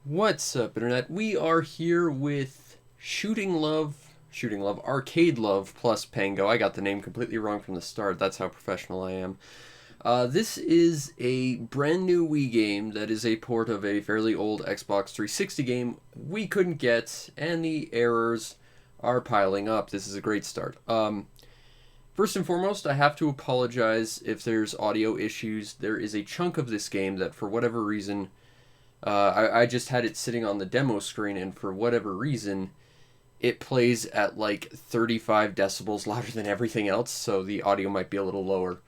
What's up, Internet? We are here with Shooting Love, Arcade Love plus Pengo. I got the name completely wrong from the start. That's how professional I am. This is a brand new Wii game that is a port of a fairly old Xbox 360 game we couldn't get, and the errors are piling up. This is a great start. First and foremost, I have to apologize if there's audio issues. There is a chunk of this game that, for whatever reason, I just had it sitting on the demo screen, and for whatever reason, it plays at like 35 decibels louder than everything else, so the audio might be a little lower.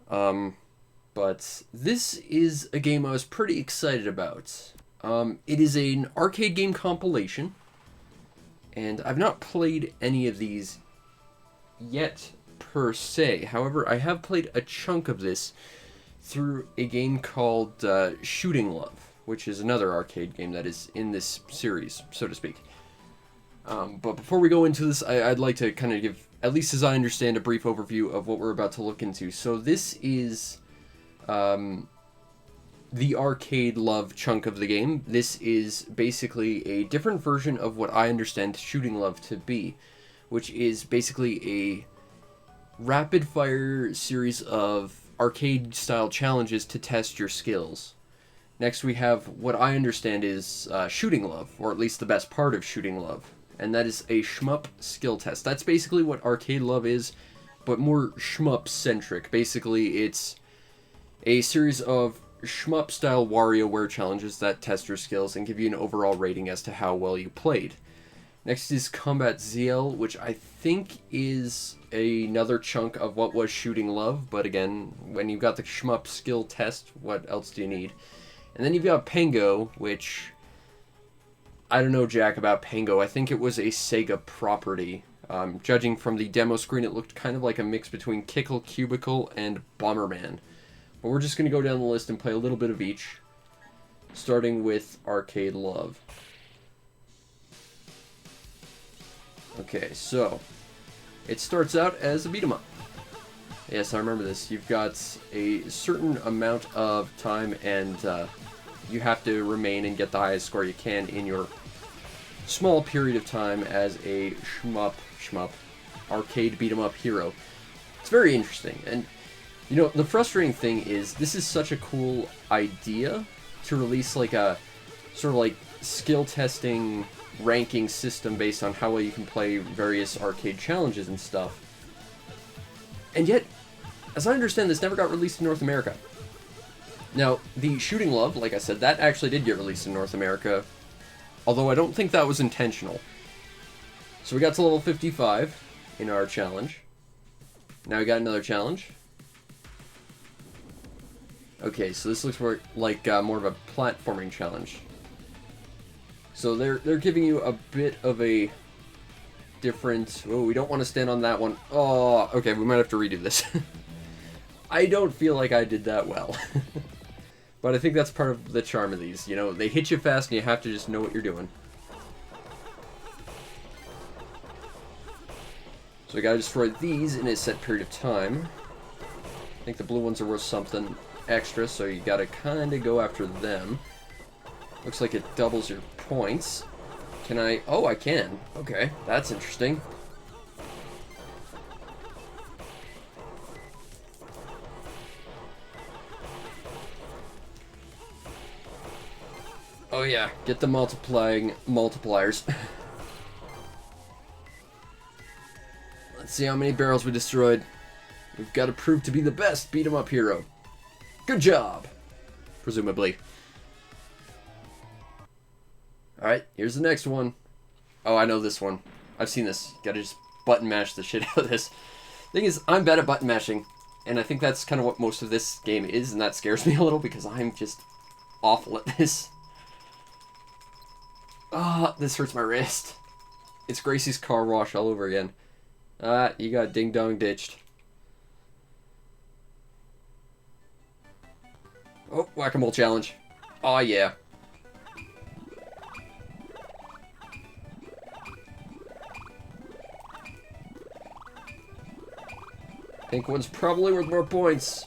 But this is a game I was pretty excited about. It is an arcade game compilation, and I've not played any of these yet, per se. However, I have played a chunk of this through a game called Shooting Love, which is another arcade game that is in this series, so to speak. But before we go into this, I'd like to kind of give, at least as I understand, a brief overview of what we're about to look into. So this is the Arcade Love chunk of the game. This is basically a different version of what I understand Shooting Love to be, which is basically a rapid-fire series of arcade-style challenges to test your skills. Next, we have what I understand is Shooting Love, or at least the best part of Shooting Love, and that is a Shmup skill test. That's basically what Arcade Love is, but more Shmup-centric. Basically, it's a series of Shmup-style WarioWare challenges that test your skills and give you an overall rating as to how well you played. Next is Combat Zeal, which I think is another chunk of what was Shooting Love, but again, when you've got the Shmup skill test, what else do you need? And then you've got Pengo, which I don't know jack about Pengo. I think it was a Sega property. Judging from the demo screen, it looked kind of like a mix between Kickle Cubicle and Bomberman. But we're just going to go down the list and play a little bit of each, starting with Arcade Love. Okay, so it starts out as a beat 'em up. Yes, I remember this. You've got a certain amount of time, and you have to remain and get the highest score you can in your small period of time as a shmup arcade beat 'em up hero. It's very interesting, and you know, the frustrating thing is this is such a cool idea to release like a sort of like skill testing ranking system based on how well you can play various arcade challenges and stuff. And yet, as I understand, this never got released in North America. Now, the Shooting Love, like I said, that actually did get released in North America, although I don't think that was intentional. So we got to level 55 in our challenge. Now we got another challenge. Okay, so this looks more like more of a platforming challenge. So they're giving you a bit of a different... Oh, we don't want to stand on that one. Oh, okay, we might have to redo this. I don't feel like I did that well. But I think that's part of the charm of these. You know, they hit you fast and you have to just know what you're doing. So we gotta destroy these in a set period of time. I think the blue ones are worth something extra, so you gotta kinda go after them. Looks like it doubles your points. Can I... Oh, I can. Okay, that's interesting. Oh yeah, get the multipliers. Let's see how many barrels we destroyed. We've got to prove to be the best beat 'em up hero. Good job! Presumably. Alright, here's the next one. Oh, I know this one. I've seen this. Gotta just button mash the shit out of this. Thing is, I'm bad at button mashing, and I think that's kind of what most of this game is, and that scares me a little because I'm just awful at this. Ah, this hurts my wrist. It's Gracie's car wash all over again. Ah, you got ding-dong ditched. Oh, whack-a-mole challenge. Oh yeah. Pink one's probably worth more points.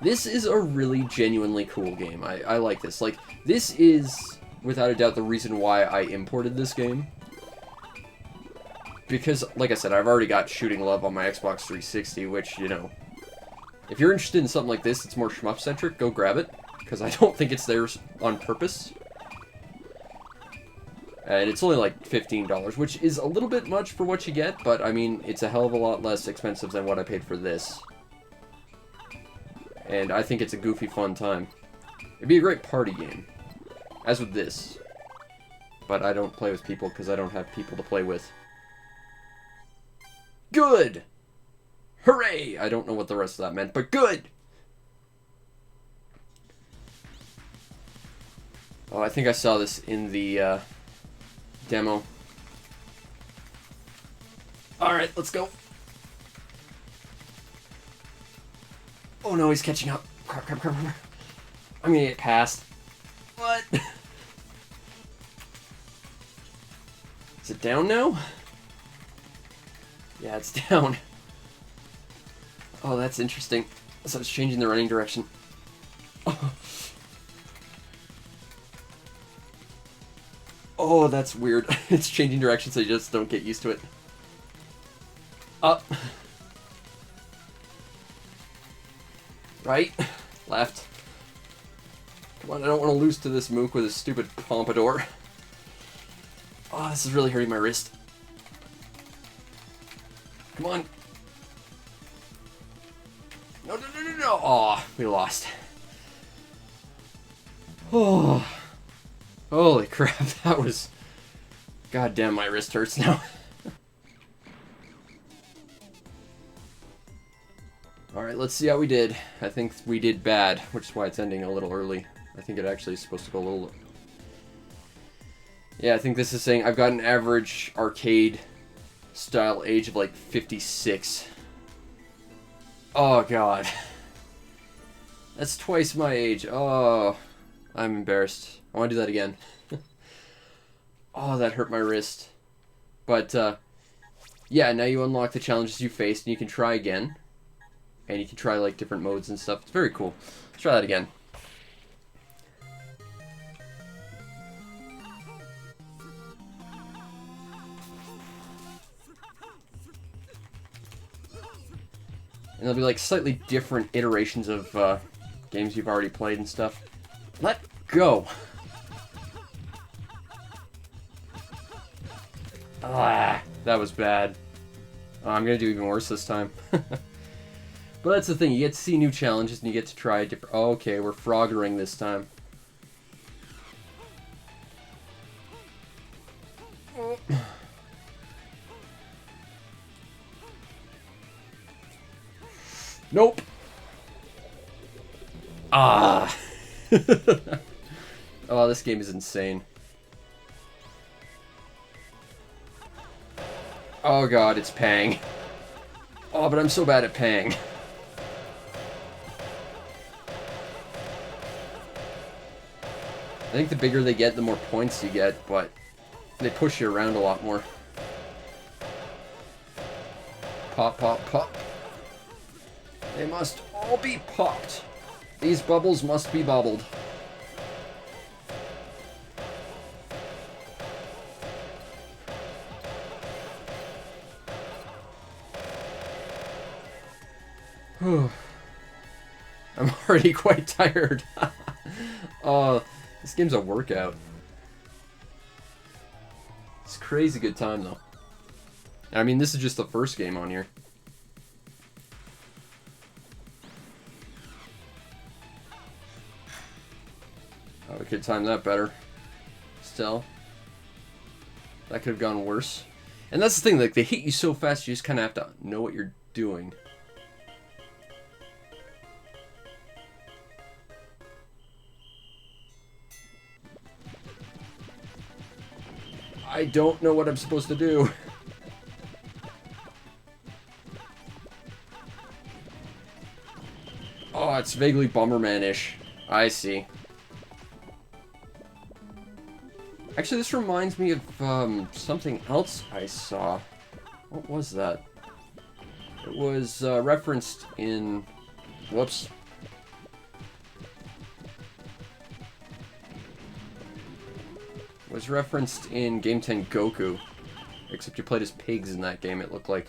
This is a really genuinely cool game. I like this. Like, this is, without a doubt, the reason why I imported this game. Because, like I said, I've already got Shooting Love on my Xbox 360, which, you know, if you're interested in something like this, it's more shmup-centric, go grab it. Because I don't think it's there on purpose. And it's only like $15, which is a little bit much for what you get, but, I mean, it's a hell of a lot less expensive than what I paid for this. And I think it's a goofy, fun time. It'd be a great party game. As with this. But I don't play with people because I don't have people to play with. Good! Hooray! I don't know what the rest of that meant, but good! Oh, I think I saw this in the demo. Alright, let's go. Oh no, he's catching up. Crap, crap, crap, crap. I'm gonna get past. What? Is it down now? Yeah, it's down. Oh, that's interesting. So it's changing the running direction. Oh. Oh, that's weird. It's changing direction so you just don't get used to it. Up. Right. Left. Come on, I don't want to lose to this mook with his stupid pompadour. Oh, this is really hurting my wrist. Come on. No, no, no, no, no. Oh, we lost. Oh. Holy crap, that was... God damn, my wrist hurts now. Alright, let's see how we did. I think we did bad, which is why it's ending a little early. I think it actually is supposed to go a little... Yeah, I think this is saying I've got an average arcade-style age of like 56. Oh, God. That's twice my age. Oh, I'm embarrassed. I want to do that again. Oh, that hurt my wrist. But, yeah, now you unlock the challenges you faced, and you can try again. And you can try, like, different modes and stuff. It's very cool. Let's try that again. And there'll be, like, slightly different iterations of, games you've already played and stuff. Let go! Ah, that was bad. Oh, I'm gonna do even worse this time. But that's the thing, you get to see new challenges and you get to try different... Oh, okay, we're froggering this time. Nope! Ah! Oh, this game is insane. Oh god, it's Pang. Oh, but I'm so bad at Pang. I think the bigger they get, the more points you get, but they push you around a lot more. Pop, pop, pop. They must all be popped. These bubbles must be bubbled. I'm already quite tired. Oh, this game's a workout. It's a crazy good time, though. I mean, this is just the first game on here. Oh, we could time that better. Still. That could have gone worse. And that's the thing, like, they hit you so fast, you just kind of have to know what you're doing. I don't know what I'm supposed to do. Oh, it's vaguely Bomberman-ish. I see. Actually, this reminds me of something else I saw. What was that? It was referenced in... Whoops. was referenced in Game 10 Goku. Except you played as pigs in that game, it looked like.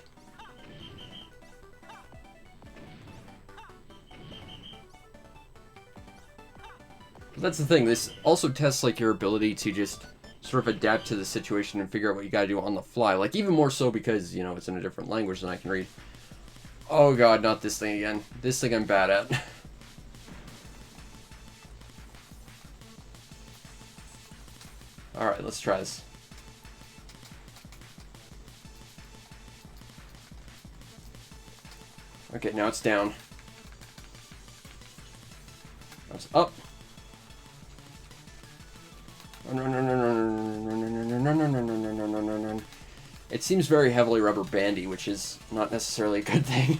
But that's the thing, this also tests like your ability to just sort of adapt to the situation and figure out what you gotta do on the fly. Like, even more so because, you know, it's in a different language than I can read. Oh god, not this thing again. This thing I'm bad at. Alright, let's try this. Okay, now it's down. Now it's up. It seems very heavily rubber bandy, which is not necessarily a good thing.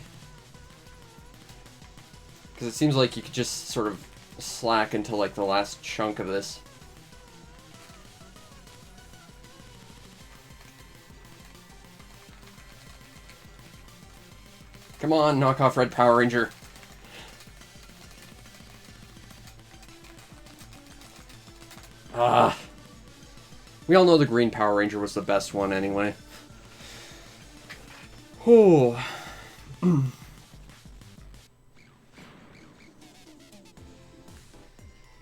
Because it seems like you could just sort of slack until like the last chunk of this. Come on, knock off Red Power Ranger. Ah. We all know the Green Power Ranger was the best one anyway. Oh.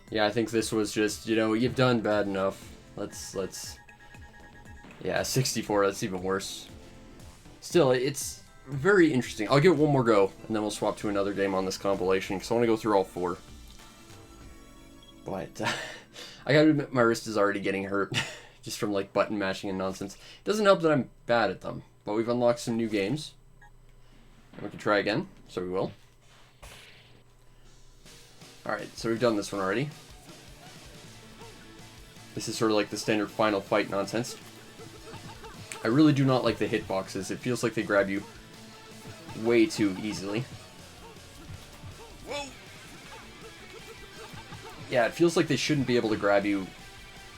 Yeah, I think this was just, you know, you've done bad enough. Let's... Yeah, 64, that's even worse. Still, it's very interesting. I'll give it one more go, and then we'll swap to another game on this compilation, because I want to go through all 4. But, I gotta admit, my wrist is already getting hurt, just from, like, button mashing and nonsense. It doesn't help that I'm bad at them, but we've unlocked some new games. And we can try again, so we will. Alright, so we've done this one already. This is sort of like the standard final fight nonsense. I really do not like the hitboxes. It feels like they grab you way too easily. Whoa! Yeah, it feels like they shouldn't be able to grab you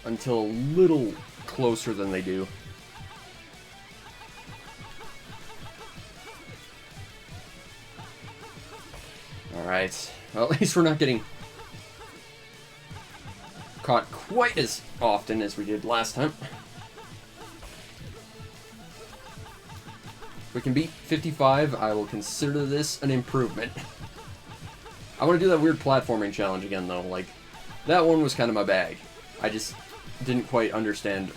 until a little closer than they do. Alright. Well, at least we're not getting caught quite as often as we did last time. If we can beat 55, I will consider this an improvement. I want to do that weird platforming challenge again, though. Like, that one was kind of my bag. I just didn't quite understand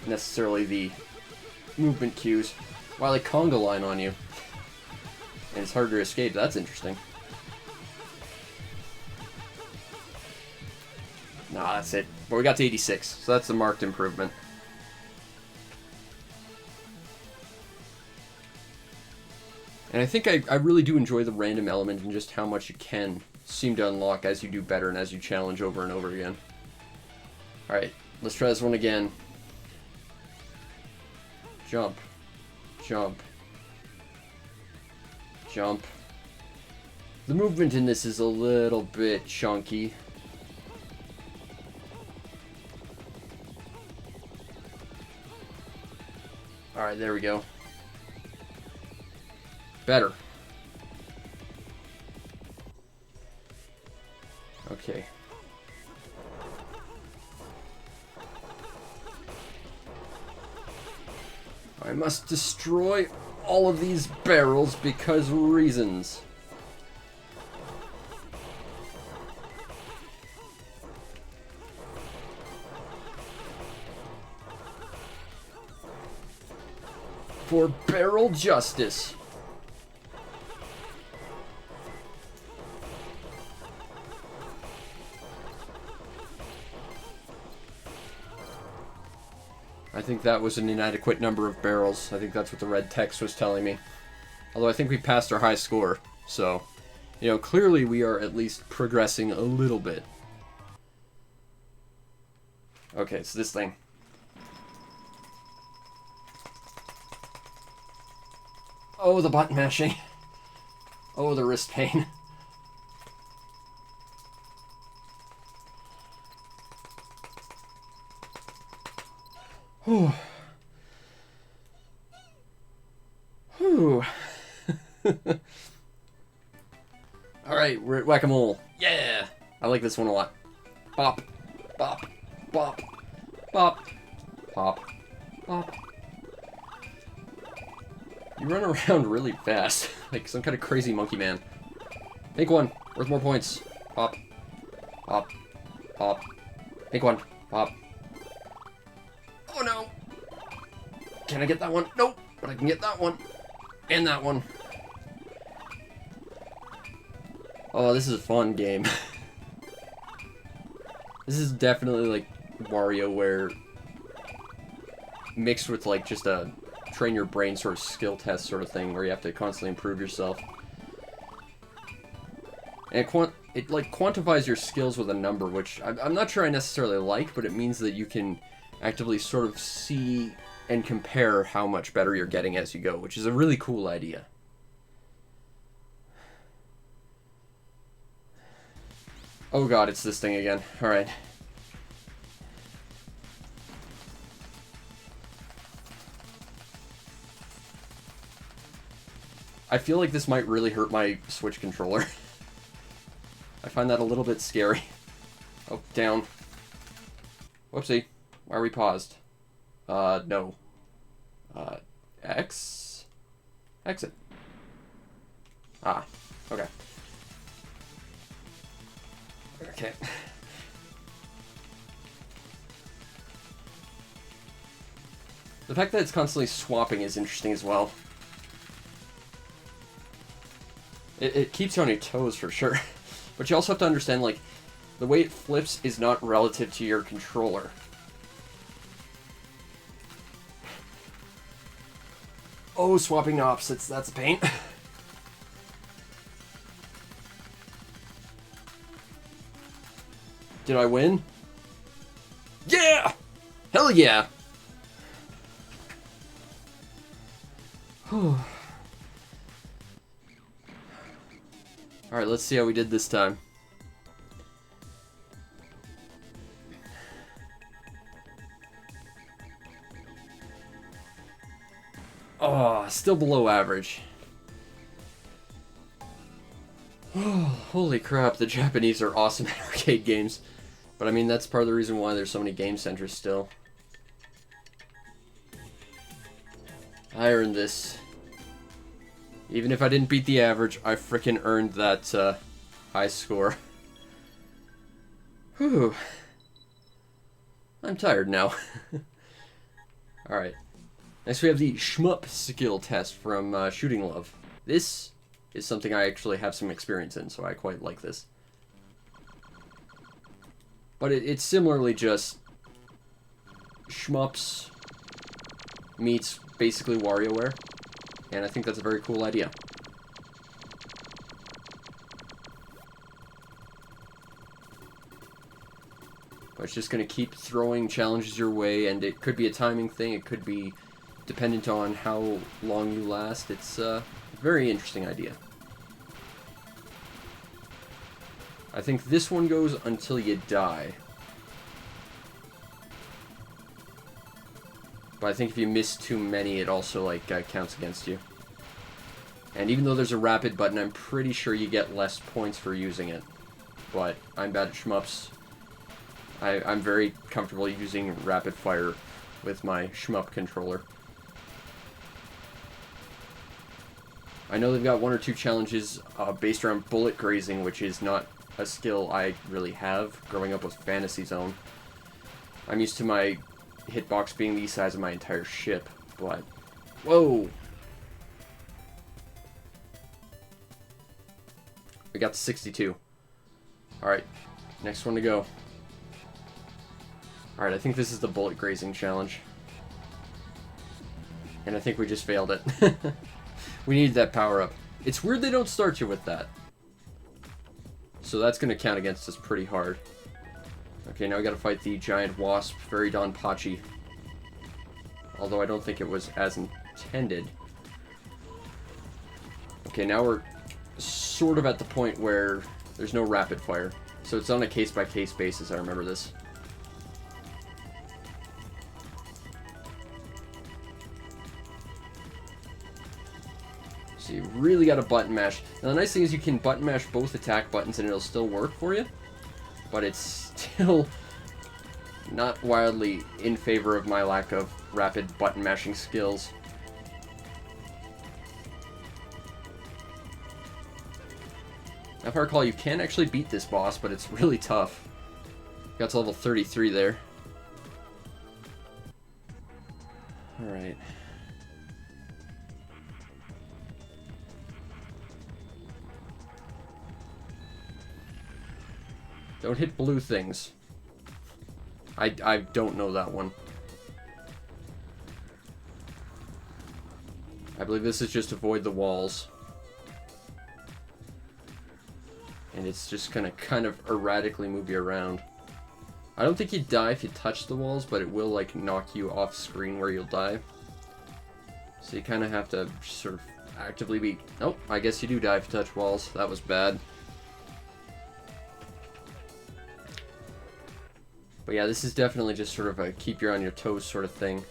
necessarily the movement cues. While they conga line on you. And it's hard to escape. That's interesting. Nah, that's it. But we got to 86, so that's a marked improvement. And I think I really do enjoy the random element and just how much you can seem to unlock as you do better and as you challenge over and over again. Alright, let's try this one again. Jump. Jump. Jump. The movement in this is a little bit chunky. Alright, there we go. Better. Okay. I must destroy all of these barrels because reasons. For barrel justice. I think that was an inadequate number of barrels. I think that's what the red text was telling me. Although I think we passed our high score. So, you know, clearly we are at least progressing a little bit. Okay, so this thing. Oh, the button mashing. Oh, the wrist pain. Whew. Whew. Alright, we're at Whack-A-Mole. Yeah! I like this one a lot. Bop. Bop. Bop. Pop. Pop. Pop. You run around really fast, like some kind of crazy monkey man. Make one. Worth more points. Pop. Pop. Pop. Make one. Pop. Oh no! Can I get that one? Nope! But I can get that one. And that one. Oh, this is a fun game. This is definitely like WarioWare mixed with like just a train your brain sort of skill test sort of thing where you have to constantly improve yourself. And it like quantifies your skills with a number, which I'm not sure I necessarily like, but it means that you can actively sort of see and compare how much better you're getting as you go, which is a really cool idea. Oh god, it's this thing again. Alright. I feel like this might really hurt my Switch controller. I find that a little bit scary. Oh, down. Whoopsie. Why are we paused? No. X? Exit. Ah, okay. Okay. The fact that it's constantly swapping is interesting as well. It keeps you on your toes for sure. But you also have to understand, like, the way it flips is not relative to your controller. Oh, swapping opposites, that's a pain. Did I win? Yeah! Hell yeah! Alright, let's see how we did this time. Oh, still below average. Oh, holy crap, the Japanese are awesome at arcade games. But I mean, that's part of the reason why there's so many game centers still. I earned this. Even if I didn't beat the average, I frickin' earned that high score. Whew. I'm tired now. Alright. Next we have the Shmup skill test from Shooting Love. This is something I actually have some experience in, so I quite like this. But it's similarly just Shmups meets basically WarioWare. And I think that's a very cool idea. But it's just going to keep throwing challenges your way, and it could be a timing thing, it could be dependent on how long you last. It's a very interesting idea. I think this one goes until you die. But I think if you miss too many, it also, like, counts against you. And even though there's a rapid button, I'm pretty sure you get less points for using it. But I'm bad at shmups. I'm very comfortable using rapid fire with my shmup controller. I know they've got one or two challenges based around bullet grazing, which is not a skill I really have growing up with Fantasy Zone. I'm used to my hitbox being the size of my entire ship, but... Whoa! We got to 62. Alright, next one to go. Alright, I think this is the bullet grazing challenge. And I think we just failed it. We need that power up. It's weird they don't start you with that. So that's going to count against us pretty hard. Okay, now we gotta fight the giant wasp, Very Donpachi. Although I don't think it was as intended. Okay, now we're sort of at the point where there's no rapid fire. So it's on a case-by-case basis, I remember this. So you really gotta button mash. Now the nice thing is you can button mash both attack buttons and it'll still work for you. But it's still not wildly in favor of my lack of rapid button mashing skills. If I recall, you can actually beat this boss, but it's really tough. Got to level 33 there. Alright. Don't hit blue things. I don't know that one. I believe this is just avoid the walls. And it's just gonna kind of erratically move you around. I don't think you die if you touch the walls, but it will like knock you off screen where you'll die. So you kind of have to sort of actively be... Oh, I guess you do die if you touch walls. That was bad. But yeah, this is definitely just sort of a keep you on your toes sort of thing.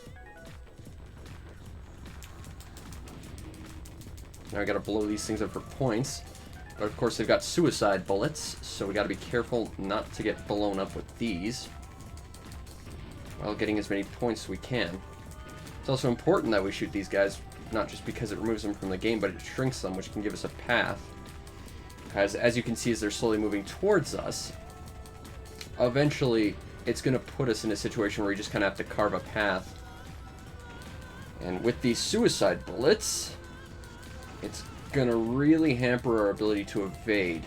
Now I gotta blow these things up for points. But of course they've got suicide bullets, so we gotta be careful not to get blown up with these while getting as many points as we can. It's also important that we shoot these guys, not just because it removes them from the game, but it shrinks them, which can give us a path. As you can see, as they're slowly moving towards us, eventually it's gonna put us in a situation where you just kind of have to carve a path. And with these suicide bullets, it's gonna really hamper our ability to evade.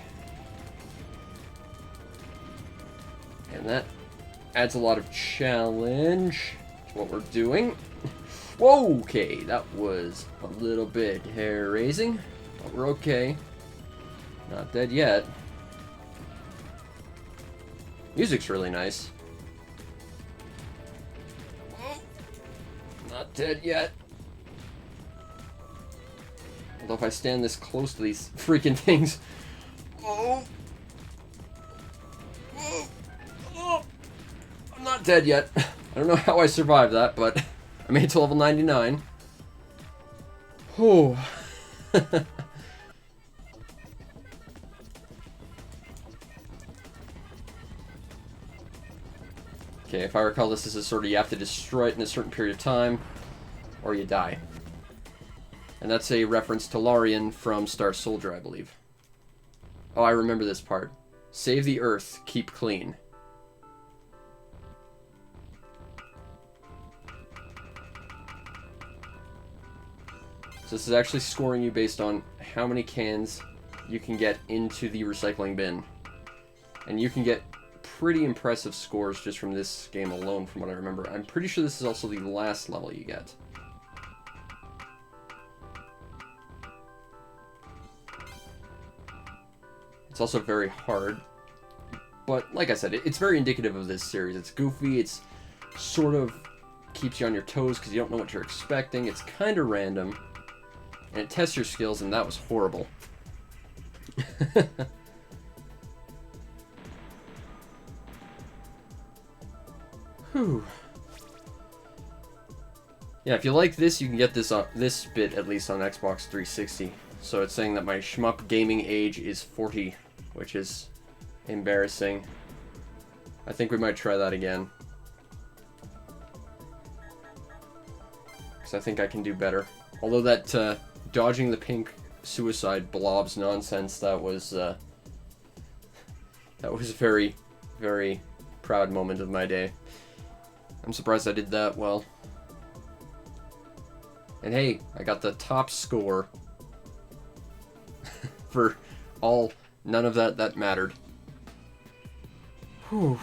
And that adds a lot of challenge to what we're doing. Whoa, okay, that was a little bit hair-raising, but we're okay. Not dead yet. Music's really nice. Not dead yet. Although if I stand this close to these freaking things... Oh! Oh! I'm not dead yet. I don't know how I survived that, but I made it to level 99. Oh. Okay, if I recall, this is a sort of you have to destroy it in a certain period of time, or you die. And that's a reference to Larian from Star Soldier, I believe. Oh, I remember this part. Save the Earth, keep clean. So this is actually scoring you based on how many cans you can get into the recycling bin. And you can get pretty impressive scores just from this game alone, from what I remember. I'm pretty sure this is also the last level you get. It's also very hard, but like I said, it's very indicative of this series. It's goofy, it's sort of keeps you on your toes because you don't know what you're expecting. It's kind of random, and it tests your skills, and that was horrible. Whew. Yeah, if you like this, you can get this this bit at least on Xbox 360. So it's saying that my Shmup gaming age is 40, which is embarrassing. I think we might try that again. Because I think I can do better. Although that dodging the pink suicide blobs nonsense, that was a very, very proud moment of my day. I'm surprised I did that well. And hey, I got the top score. For all, none of that mattered. Whew.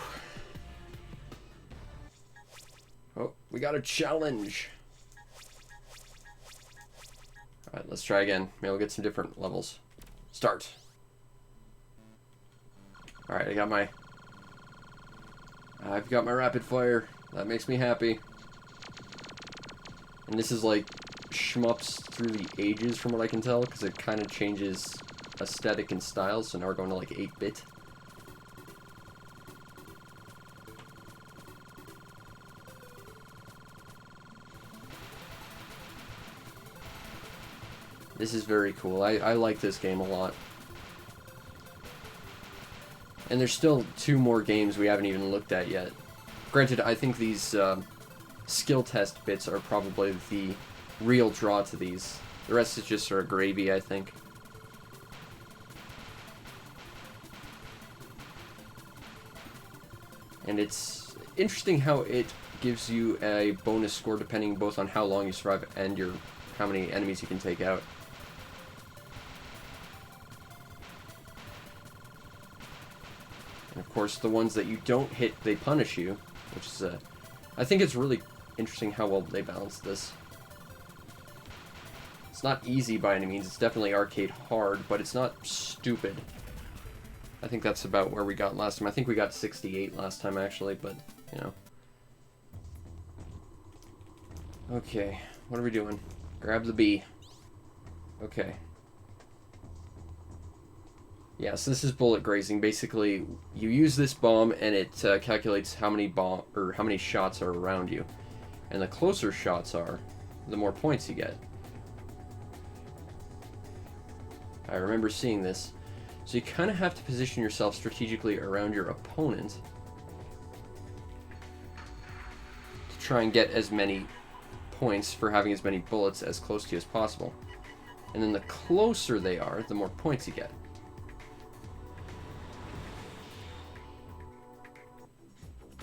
Oh, we got a challenge. Alright, let's try again. Maybe we'll get some different levels. Start. Alright, I've got my rapid fire. That makes me happy. And this is like shmups through the ages from what I can tell, because it kind of changes aesthetic and style, so now we're going to like 8-bit. This is very cool. I like this game a lot. And there's still 2 more games we haven't even looked at yet. Of Granted, I think these skill test bits are probably the real draw to these. The rest is just sort of gravy, I think. And it's interesting how it gives you a bonus score depending both on how long you survive and how many enemies you can take out. And of course, the ones that you don't hit, they punish you, which is I think it's really interesting how well they balance this. It's not easy by any means, it's definitely arcade hard, but it's not stupid. I think that's about where we got last time. I think we got 68 last time, actually, but, you know. Okay, what are we doing? Grab the bee. Okay. Yeah, so this is bullet grazing. Basically, you use this bomb, and it calculates how many shots are around you. And the closer shots are, the more points you get. I remember seeing this. So you kind of have to position yourself strategically around your opponent to try and get as many points for having as many bullets as close to you as possible. And then the closer they are, the more points you get.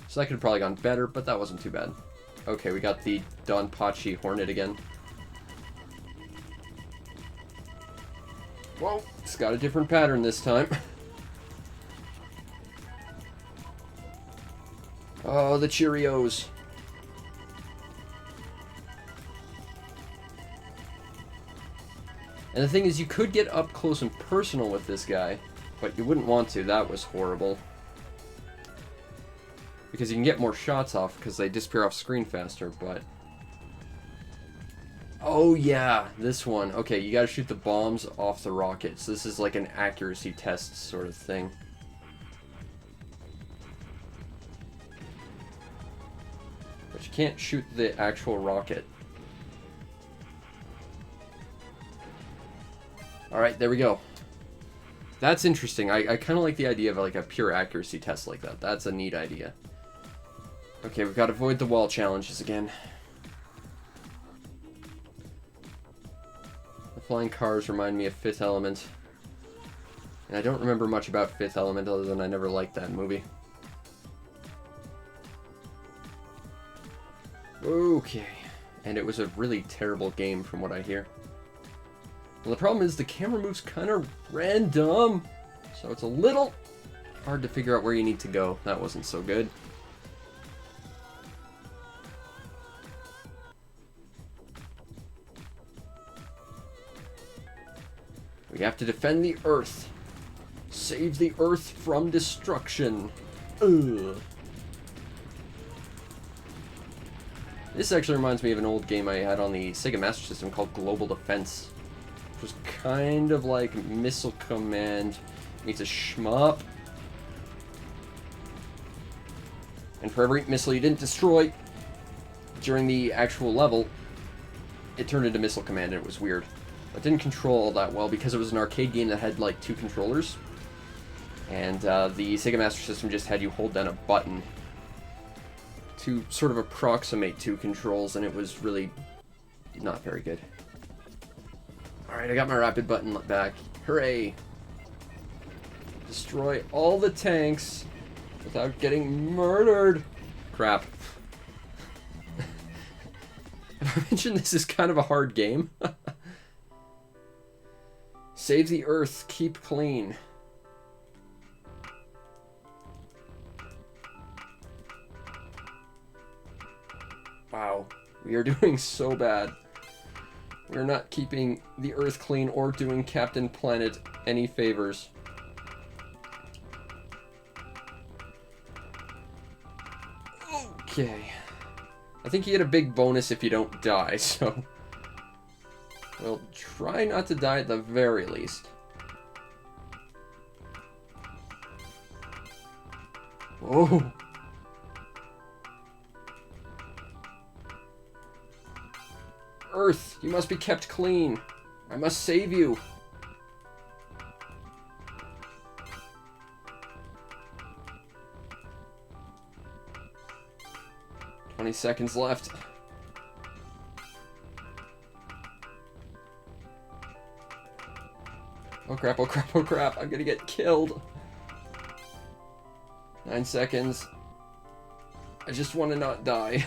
So that could have probably gone better, but that wasn't too bad. Okay, we got the Donpachi Hornet again. Whoa, it's got a different pattern this time. Oh, the Cheerios. And the thing is, you could get up close and personal with this guy, but you wouldn't want to. That was horrible. Because you can get more shots off because they disappear off screen faster, but... Oh yeah, this one. Okay, you gotta shoot the bombs off the rockets. This is like an accuracy test sort of thing. But you can't shoot the actual rocket. Alright, there we go. That's interesting. I kind of like the idea of like a pure accuracy test like that. That's a neat idea. Okay, we've got to avoid the wall challenges again. The flying cars remind me of Fifth Element. And I don't remember much about Fifth Element other than I never liked that movie. Okay. And it was a really terrible game from what I hear. Well, the problem is the camera moves kind of random. So it's a little hard to figure out where you need to go. That wasn't so good. We have to defend the Earth. Save the Earth from destruction. Ugh. This actually reminds me of an old game I had on the Sega Master System called Global Defense. Which was kind of like Missile Command meets a shmup. And for every missile you didn't destroy during the actual level, it turned into Missile Command, and it was weird. It didn't control all that well because it was an arcade game that had like 2 controllers. And the Sega Master System just had you hold down a button to sort of approximate 2 controls, and it was really not very good. Alright, I got my rapid button back. Hooray! Destroy all the tanks without getting murdered. Crap. Have I mentioned this is kind of a hard game? Save the Earth, keep clean. Wow, we are doing so bad. We're not keeping the Earth clean or doing Captain Planet any favors. Okay. I think you get a big bonus if you don't die, so... We'll try not to die at the very least. Whoa! Earth, you must be kept clean. I must save you. 20 seconds left. Oh crap, oh crap, oh crap. I'm gonna get killed. 9 seconds. I just want to not die.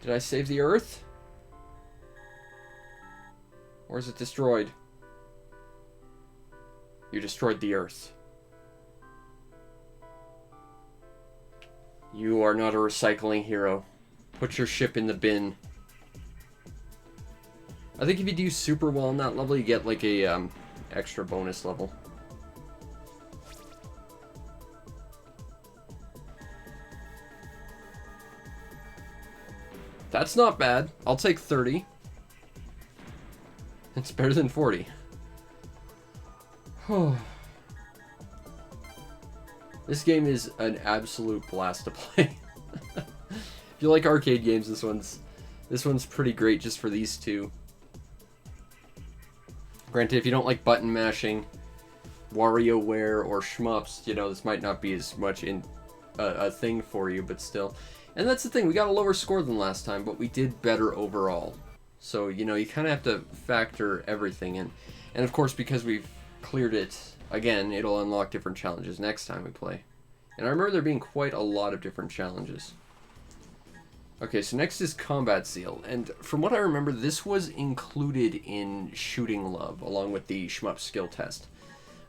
Did I save the Earth? Or is it destroyed? You destroyed the Earth. You are not a recycling hero. Put your ship in the bin. I think if you do super well on that level, you get like a extra bonus level. That's not bad. I'll take 30. It's better than 40. This game is an absolute blast to play. If you like arcade games, this one's pretty great just for these two. Granted, if you don't like button mashing, WarioWare, or Shmups, you know, this might not be as much in a thing for you, but still. And that's the thing, we got a lower score than last time, but we did better overall. So, you know, you kind of have to factor everything in. And of course, because we've cleared it, again, it'll unlock different challenges next time we play. And I remember there being quite a lot of different challenges. Okay, so next is Combat Zeal, and from what I remember, this was included in Shooting Love, along with the Shmup skill test.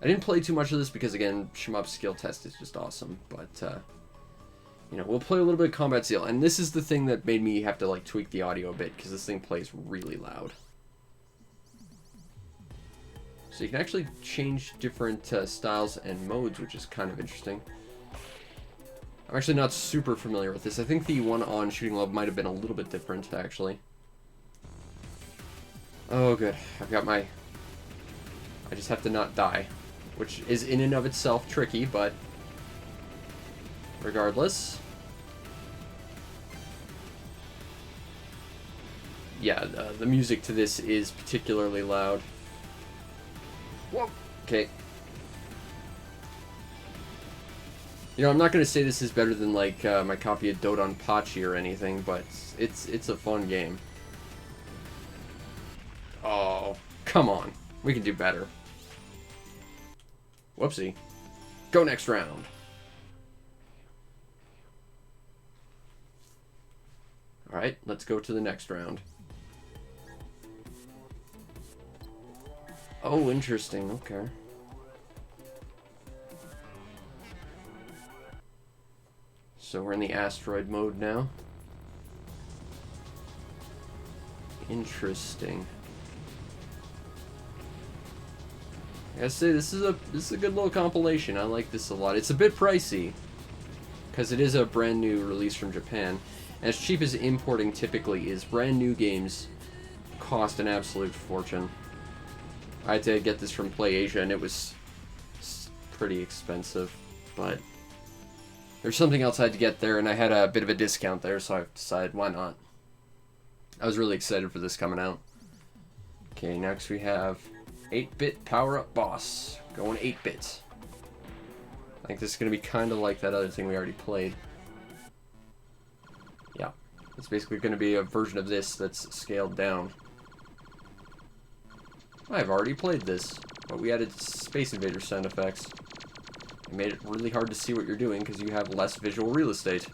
I didn't play too much of this because, again, Shmup skill test is just awesome, but, you know, we'll play a little bit of Combat Zeal, and this is the thing that made me have to, like, tweak the audio a bit, because this thing plays really loud. So you can actually change different styles and modes, which is kind of interesting. I'm actually not super familiar with this. I think the one on Shooting Love might have been a little bit different, actually. Oh, good. I've got my... I just have to not die, which is in and of itself tricky, but regardless. Yeah, the music to this is particularly loud. Whoa! Okay. You know, I'm not going to say this is better than, like, my copy of Dodonpachi or anything, but it's a fun game. Oh, come on. We can do better. Whoopsie. Go next round. Alright, let's go to the next round. Oh, interesting. Okay. So we're in the asteroid mode now. Interesting. I gotta say, this is a good little compilation. I like this a lot. It's a bit pricey because it is a brand new release from Japan. And as cheap as importing typically is, brand new games cost an absolute fortune. I had to get this from PlayAsia, and it was pretty expensive, but there's something else I had to get there, and I had a bit of a discount there, so I decided, why not? I was really excited for this coming out. Okay, next we have 8-bit power-up boss, going 8-bit. I think this is going to be kind of like that other thing we already played. Yeah, it's basically going to be a version of this that's scaled down. I've already played this, but we added Space Invader sound effects. It made it really hard to see what you're doing because you have less visual real estate.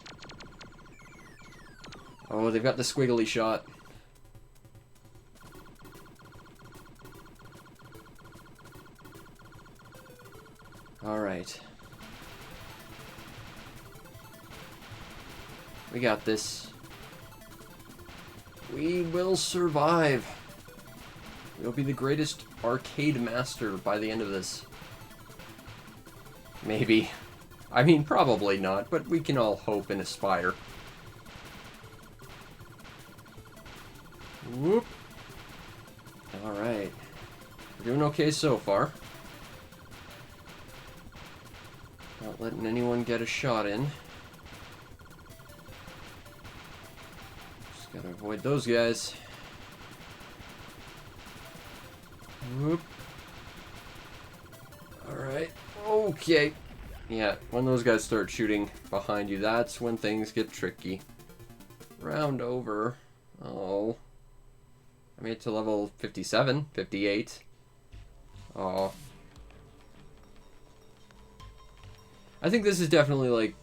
Oh, they've got the squiggly shot. Alright. We got this. We will survive. We'll be the greatest arcade master by the end of this. Maybe. I mean, probably not, but we can all hope and aspire. Whoop. Alright. We're doing okay so far. Not letting anyone get a shot in. Just gotta avoid those guys. Whoop. Alright. Okay. Yeah, when those guys start shooting behind you, that's when things get tricky. Round over. Oh. I made it to level 57, 58. Oh. I think this is definitely, like,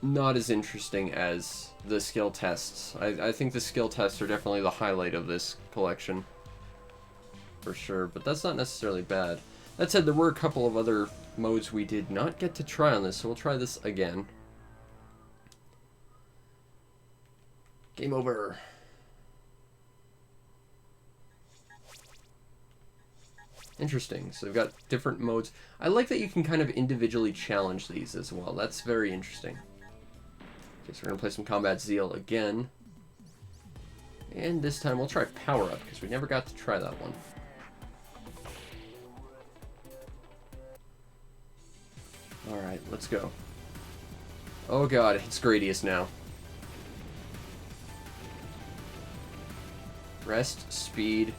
not as interesting as the skill tests. I think the skill tests are definitely the highlight of this collection. For sure, but that's not necessarily bad. That said, there were a couple of other modes we did not get to try on this, so we'll try this again. Game over. Interesting. So we've got different modes. I like that you can kind of individually challenge these as well. That's very interesting. Okay, so we're going to play some Combat Zeal again. And this time we'll try Power Up, because we never got to try that one. Alright, let's go. Oh god, it's Gradius now. Rest, speed.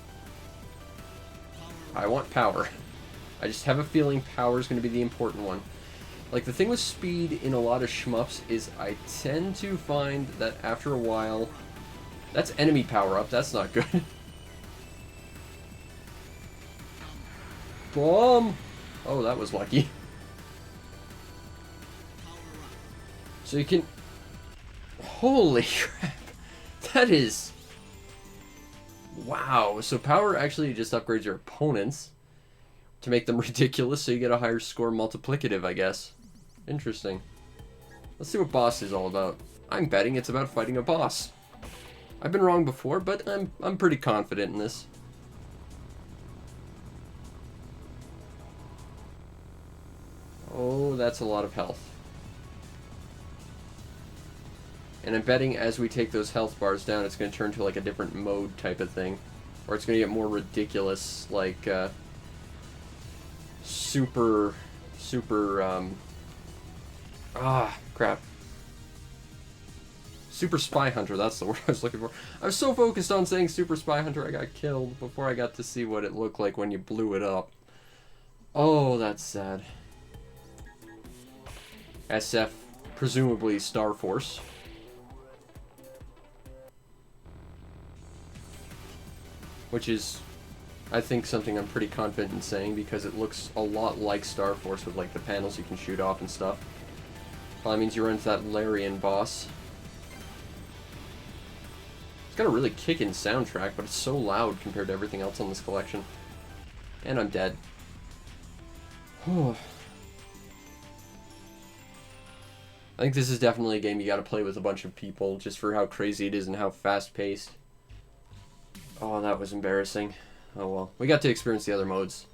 I want power. I just have a feeling power is going to be the important one. Like, the thing with speed in a lot of shmups is I tend to find that after a while... That's enemy power up, that's not good. Bomb! Oh, that was lucky. So you can... Holy crap! That is... Wow, so power actually just upgrades your opponents to make them ridiculous, so you get a higher score multiplicative, I guess. Interesting. Let's see what boss is all about. I'm betting it's about fighting a boss. I've been wrong before, but I'm pretty confident in this. Oh, that's a lot of health. And I'm betting as we take those health bars down, it's going to turn to like a different mode type of thing. Or it's going to get more ridiculous, like, crap. Super Spy Hunter, that's the word I was looking for. I was so focused on saying Super Spy Hunter, I got killed before I got to see what it looked like when you blew it up. Oh, that's sad. SF, presumably Star Force. Which is, I think, something I'm pretty confident in saying, because it looks a lot like Star Force with, like, the panels you can shoot off and stuff. Probably means you run into that Larian boss. It's got a really kickin' soundtrack, but it's so loud compared to everything else on this collection. And I'm dead. I think this is definitely a game you gotta play with a bunch of people, just for how crazy it is and how fast-paced. Oh, that was embarrassing. Oh well. We got to experience the other modes.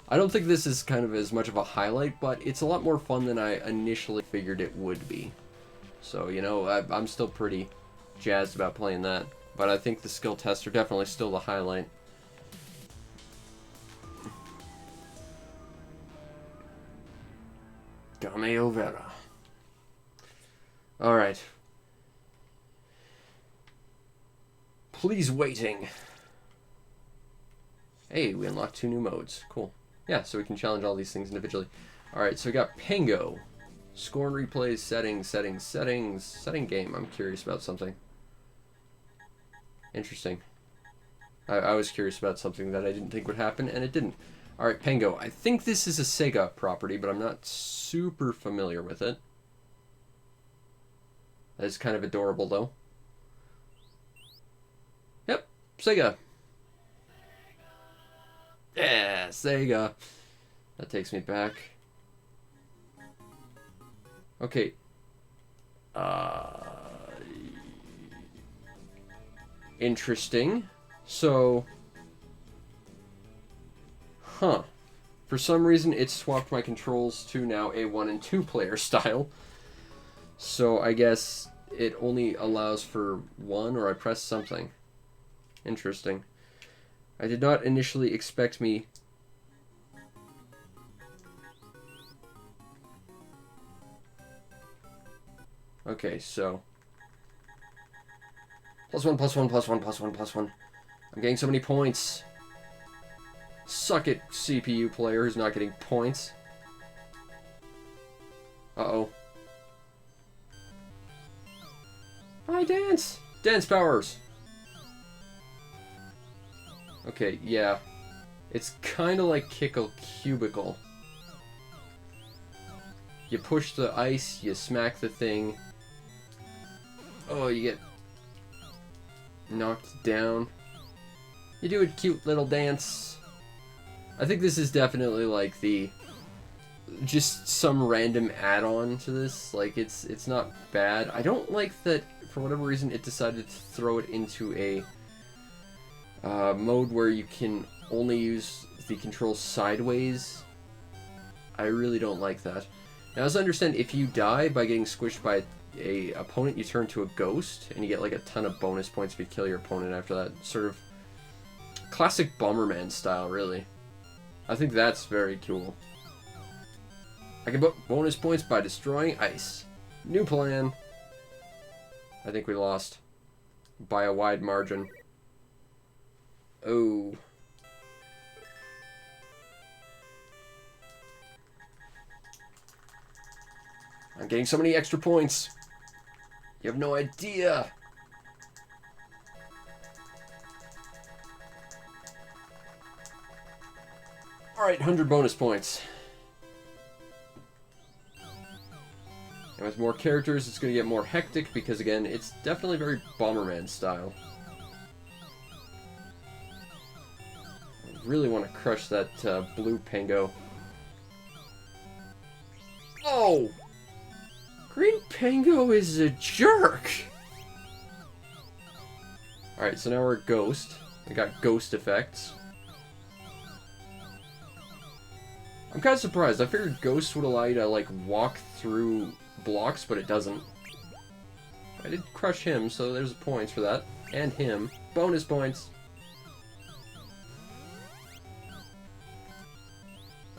I don't think this is kind of as much of a highlight, but it's a lot more fun than I initially figured it would be. So, you know, I'm still pretty jazzed about playing that. But I think the skill tests are definitely still the highlight. Game over. Alright. Please waiting. Hey, we unlocked 2 new modes. Cool. Yeah, so we can challenge all these things individually. Alright, so we got Pengo. Score and replays, settings. Setting game. I'm curious about something. Interesting. I was curious about something that I didn't think would happen, and it didn't. Alright, Pengo. I think this is a Sega property, but I'm not super familiar with it. That is kind of adorable, though. Yep, Sega. Yeah, Sega. That takes me back. Okay. Interesting. So... Huh. For some reason, it swapped my controls to now a 1 and 2 player style. So I guess it only allows for 1, or I press something. Interesting. I did not initially expect me... Okay, so... +1, +1, +1, +1, +1. I'm getting so many points. Suck it, CPU player who's not getting points. Uh-oh. Hi, dance! Dance powers! Okay, yeah. It's kind of like kick a cubicle. You push the ice, you smack the thing. Oh, you get knocked down. You do a cute little dance. I think this is definitely like the just some random add-on to this. Like it's not bad. I don't like that for whatever reason it decided to throw it into a mode where you can only use the controls sideways. I really don't like that. Now, as I understand, if you die by getting squished by a opponent, you turn to a ghost, and you get like a ton of bonus points if you kill your opponent after that. Sort of classic Bomberman style, really. I think that's very cool. I can put bonus points by destroying ice. New plan. I think we lost by a wide margin. Oh. I'm getting so many extra points. You have no idea. Alright, 100 bonus points. And with more characters, it's going to get more hectic because, again, it's definitely very Bomberman style. I really want to crush that blue Pengo. Oh! Green Pengo is a jerk! Alright, so now we're a ghost. We got ghost effects. I'm kind of surprised. I figured ghosts would allow you to, like, walk through blocks, but it doesn't. I did crush him, so there's points for that. And him. Bonus points!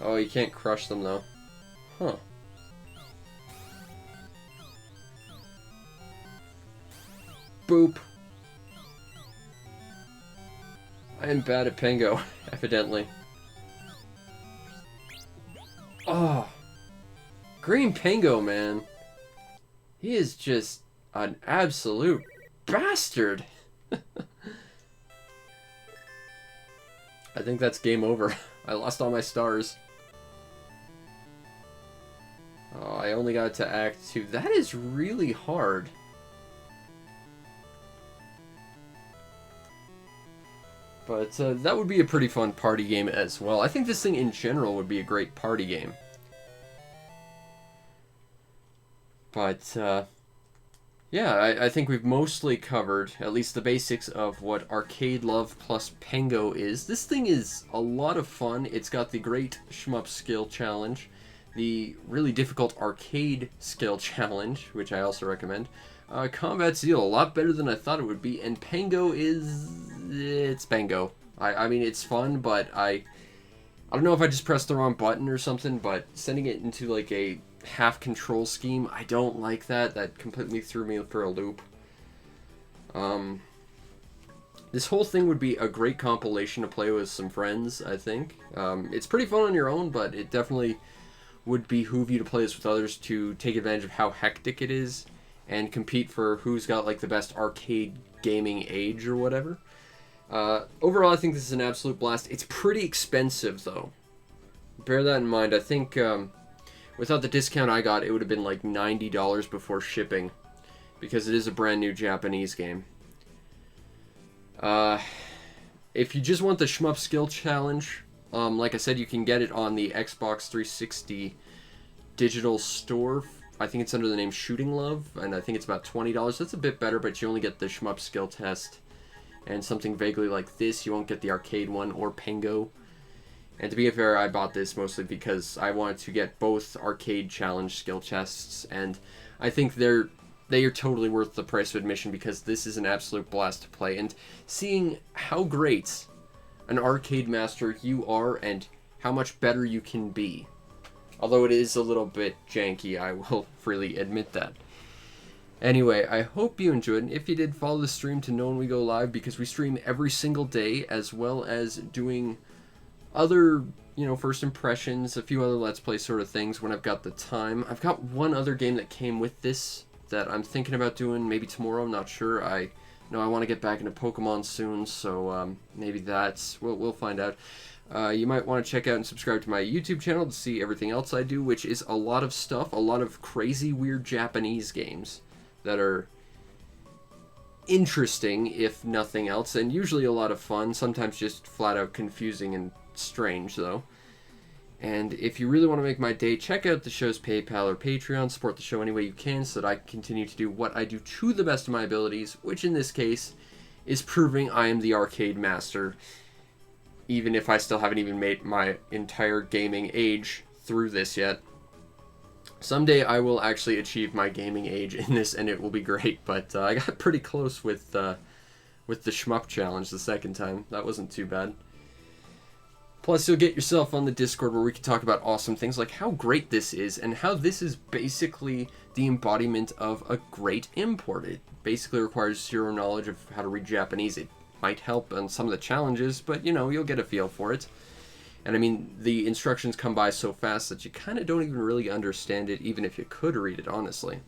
Oh, you can't crush them, though. Huh. Boop. I am bad at Pengo, evidently. Oh. Green Pengo, man. He is just an absolute bastard. I think that's game over. I lost all my stars. Oh, I only got to Act 2. That is really hard. But that would be a pretty fun party game as well. I think this thing in general would be a great party game. But, yeah, I think we've mostly covered at least the basics of what Arcade Love plus Pengo is. This thing is a lot of fun. It's got the great Shmup skill challenge, the really difficult arcade skill challenge, which I also recommend. Combat Zeal, a lot better than I thought it would be, and Pengo is... it's Pengo. I mean, it's fun, but I don't know if I just pressed the wrong button or something, but sending it into, like, a half control scheme, I don't like that. That completely threw me for a loop. This whole thing would be a great compilation to play with some friends, I think. It's pretty fun on your own, but it definitely would behoove you to play this with others to take advantage of how hectic it is and compete for who's got, like, the best arcade gaming age or whatever. Overall, I think this is an absolute blast. It's pretty expensive, though. Bear that in mind. I think without the discount I got, it would have been like $90 before shipping, because it is a brand new Japanese game. If you just want the Shmup Skill Challenge, like I said, you can get it on the Xbox 360 digital store. I think it's under the name Shooting Love, and I think it's about $20. That's a bit better, but you only get the Shmup Skill Test and something vaguely like this. You won't get the arcade one or Pengo. And to be fair, I bought this mostly because I wanted to get both arcade challenge skill tests, and I think they are totally worth the price of admission because this is an absolute blast to play. And seeing how great an arcade master you are and how much better you can be. Although it is a little bit janky, I will freely admit that. Anyway, I hope you enjoyed, and if you did, follow the stream to know when we go live, because we stream every single day, as well as doing other, first impressions, a few other Let's Play sort of things when I've got the time. I've got one other game that came with this that I'm thinking about doing maybe tomorrow. I'm not sure. I know I want to get back into Pokemon soon, so maybe that's... We'll find out. You might want to check out and subscribe to my YouTube channel to see everything else I do, which is a lot of stuff, a lot of crazy, weird Japanese games that are interesting, if nothing else, and usually a lot of fun, sometimes just flat out confusing and strange, though. And if you really want to make my day, check out the show's PayPal or Patreon, support the show any way you can so that I can continue to do what I do to the best of my abilities, which in this case is proving I am the arcade master, even if I still haven't even made my entire gaming age through this yet. Someday I will actually achieve my gaming age in this, and it will be great. But I got pretty close with the Shmup challenge the second time. That wasn't too bad. Plus, you'll get yourself on the Discord where we can talk about awesome things like how great this is, and how this is basically the embodiment of a great import. It basically requires zero knowledge of how to read Japanese. It might help on some of the challenges, but you'll get a feel for it. And I mean, the instructions come by so fast that you kind of don't even really understand it, even if you could read it, honestly.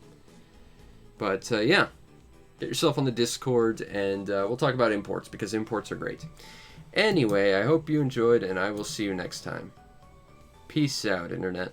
But yeah, get yourself on the Discord, and we'll talk about imports, because imports are great. Anyway, I hope you enjoyed, and I will see you next time. Peace out, Internet.